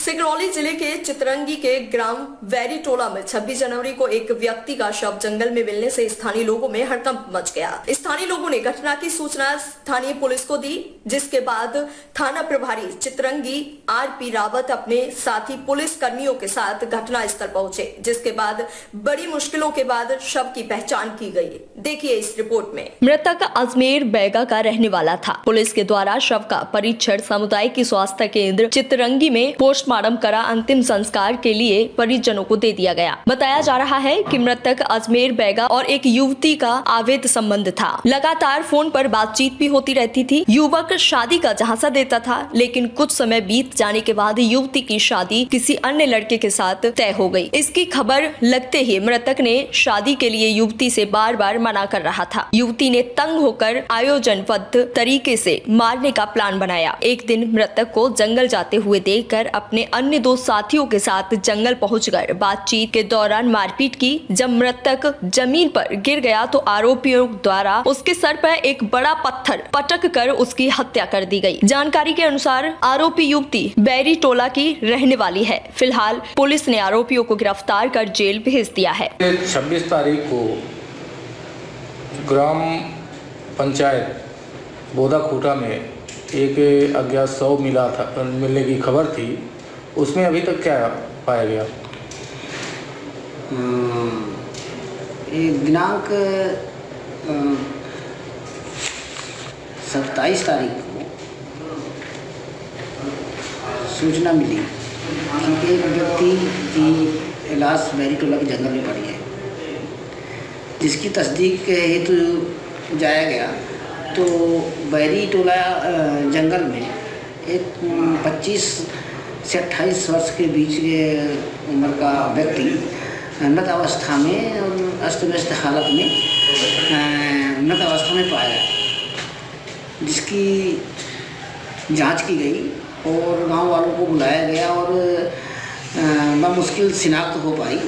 सिंगरौली जिले के चितरंगी के ग्राम वैरीटोला में 26 जनवरी को एक व्यक्ति का शव जंगल में मिलने से स्थानीय लोगों में हड़कंप मच गया। स्थानीय लोगों ने घटना की सूचना स्थानीय पुलिस को दी, जिसके बाद थाना प्रभारी चितरंगी आरपी रावत अपने साथी पुलिस कर्मियों के साथ घटना स्थल पहुंचे, जिसके बाद बड़ी मुश्किलों के बाद शव की पहचान की गई। देखिए इस रिपोर्ट में। मृतक अजमेर बैगा का रहने वाला था। पुलिस के द्वारा शव का परीक्षण सामुदायिक स्वास्थ्य केंद्र चितरंगी में पोस्टमार्टम करा अंतिम संस्कार के लिए परिजनों को दे दिया गया। बताया जा रहा है कि मृतक अजमेर बैगा और एक युवती का अवैध संबंध था। लगातार फोन पर बातचीत भी होती रहती थी। युवक शादी का झांसा देता था, लेकिन कुछ समय बीत जाने के बाद युवती की शादी किसी अन्य लड़के के साथ तय हो गई। इसकी खबर लगते ही मृतक ने शादी के लिए युवती से बार बार मना कर रहा था। युवती ने तंग होकर आयोजनबद्ध तरीके से मारने का प्लान बनाया। एक दिन मृतक को जंगल जाते हुए देखकर अपने अन्य दो साथियों के साथ जंगल पहुंचकर बातचीत के दौरान मारपीट की। जब मृतक जमीन पर गिर गया तो आरोपियों द्वारा उसके सर पर एक बड़ा पत्थर पटक कर उसकी हत्या कर दी गई। जानकारी के अनुसार आरोपी युवती बैरीटोला की रहने वाली है। फिलहाल पुलिस ने आरोपियों को गिरफ्तार कर जेल भेज दिया है। 26 तारीख को ग्राम पंचायत बोदा खूटा में एक अज्ञात शव मिला था, मिलने की खबर थी। उसमें अभी तक क्या पाया गया? दिनांक 27 तारीख को सूचना मिली कि एक व्यक्ति की लाश बैरीटोला के जंगल में पड़ी है, जिसकी तस्दीक हेतु जाया गया तो बैरीटोला जंगल में एक 25 से 28 वर्ष के बीच के उम्र का व्यक्ति मृत अवस्था में और अस्त व्यस्त हालत में मृत अवस्था में पाया, जिसकी जांच की गई और गांव वालों को बुलाया गया और मुश्किल शिनाख्त हो पाई।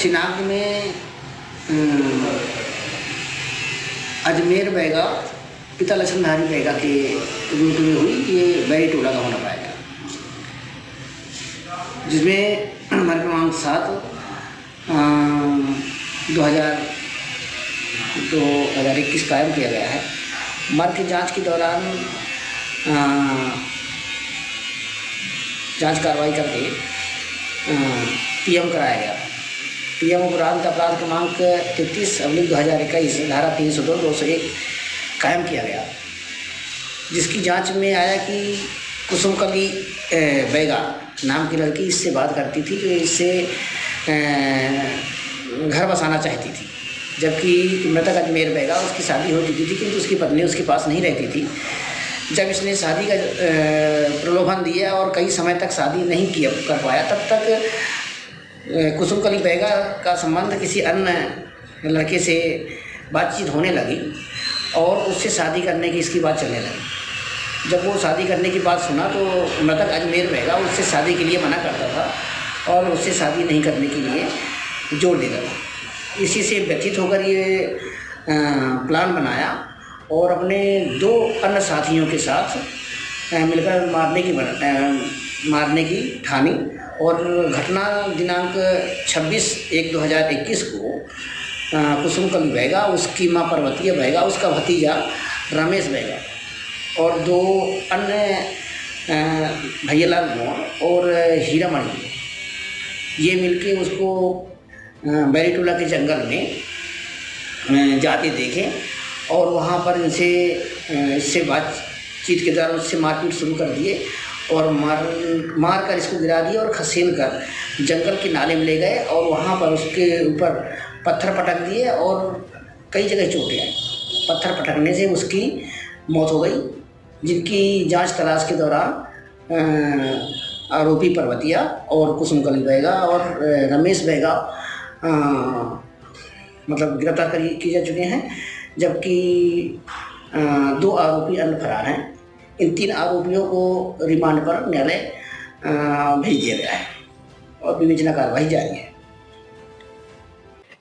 शिनाख्त में अजमेर बैगा पिता लक्ष्मणधारी बैगा के रूप में हुई कि ये बैरीटोला का होना पाएगा, जिसमें हमारे क्रमांक 7 2021 कायम किया गया है। मर्ग की जांच के दौरान जांच कार्रवाई करके पीएम कराया गया। पीएम उपरांत अपराध क्रमांक 33/2021 धारा 302/201 कायम किया गया, जिसकी जांच में आया कि कुसुमकली बैगा नाम की लड़की इससे बात करती थी, जो इससे घर बसाना चाहती थी, जबकि मृतक अजमेर बैगा उसकी शादी हो चुकी थी, किंतु उसकी पत्नी उसके पास नहीं रहती थी। जब इसने शादी का प्रलोभन दिया और कई समय तक शादी नहीं कर पाया, तब तक कुसुमकली बैगा का संबंध किसी अन्य लड़के से बातचीत होने लगी और उससे शादी करने की इसकी बात चलने लगी। जब वो शादी करने की बात सुना तो मृतक अजमेर बैगा उससे शादी के लिए मना करता था और उससे शादी नहीं करने के लिए जोर देता था। इसी से व्यथित होकर ये प्लान बनाया और अपने दो अन्य साथियों के साथ मिलकर मारने की ठानी और घटना दिनांक 26/1/2021 को कुसुमकली बैगा, उसकी मां पर्वतीय बैगा, उसका भतीजा रमेश बैगा और दो अन्य भैयालाल मोड़ और हीरामणि, ये मिलके उसको बैरीटोला के जंगल में जाते देखे और वहाँ पर इससे बातचीत के दौरान उससे मारपीट शुरू कर दिए और मार कर इसको गिरा दिए और खसेल कर जंगल के नाले में ले गए और वहाँ पर उसके ऊपर पत्थर पटक दिए और कई जगह चोटें आई। पत्थर पटकने से उसकी मौत हो गई, जिनकी जांच तलाश के दौरान आरोपी पर्वतिया और कुसुमकली बैगा और रमेश बैगा मतलब गिरफ्तार किए जा चुके हैं, जबकि 2 आरोपी अन्य फरार हैं। इन 3 आरोपियों को रिमांड पर न्यायालय भेज दिया गया है और विवेचना कार्रवाई जारी है।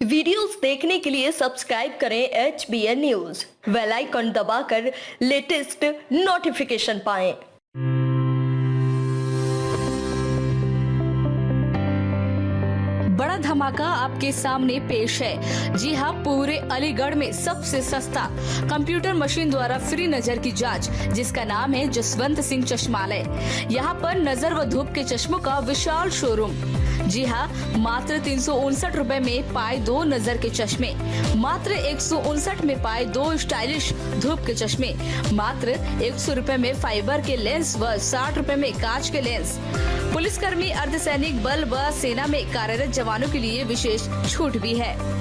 वीडियोस देखने के लिए सब्सक्राइब करें HBN न्यूज, बेल आइकन दबाकर लेटेस्ट नोटिफिकेशन पाएं। धमाका आपके सामने पेश है। जी हां, पूरे अलीगढ़ में सबसे सस्ता कंप्यूटर मशीन द्वारा फ्री नजर की जांच, जिसका नाम है जसवंत सिंह चश्मालय। यहां पर नजर व धूप के चश्मों का विशाल शोरूम। जी हां, मात्र 359 रुपए में पाए 2 नजर के चश्मे, मात्र 159 में पाए 2 स्टाइलिश धूप के चश्मे, मात्र 100 रुपए में फाइबर के लेंस व 60 रुपए में कांच के लेंस। पुलिसकर्मी, अर्धसैनिक बल व सेना में कार्यरत जवानों के लिए विशेष छूट भी है।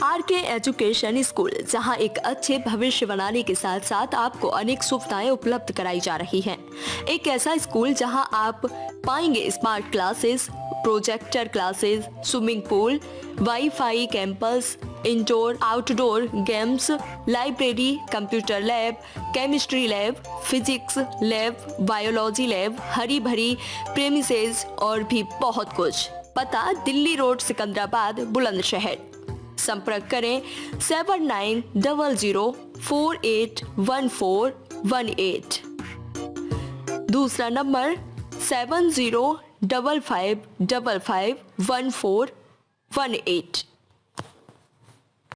आरके एजुकेशन स्कूल, जहां एक अच्छे भविष्य बनाने के साथ साथ आपको अनेक सुविधाएं उपलब्ध कराई जा रही हैं। एक ऐसा स्कूल जहां आप पाएंगे smart classes, projector classes, swimming pool, wifi campus, indoor outdoor games, library, computer lab, chemistry lab, physics lab, biology lab, हरी भरी प्रेमिसेस और भी बहुत कुछ। पता दिल्ली रोड, सिकंदराबाद, बुलंदशहर। संपर्क करें 7900481418। दूसरा नंबर 7055551418।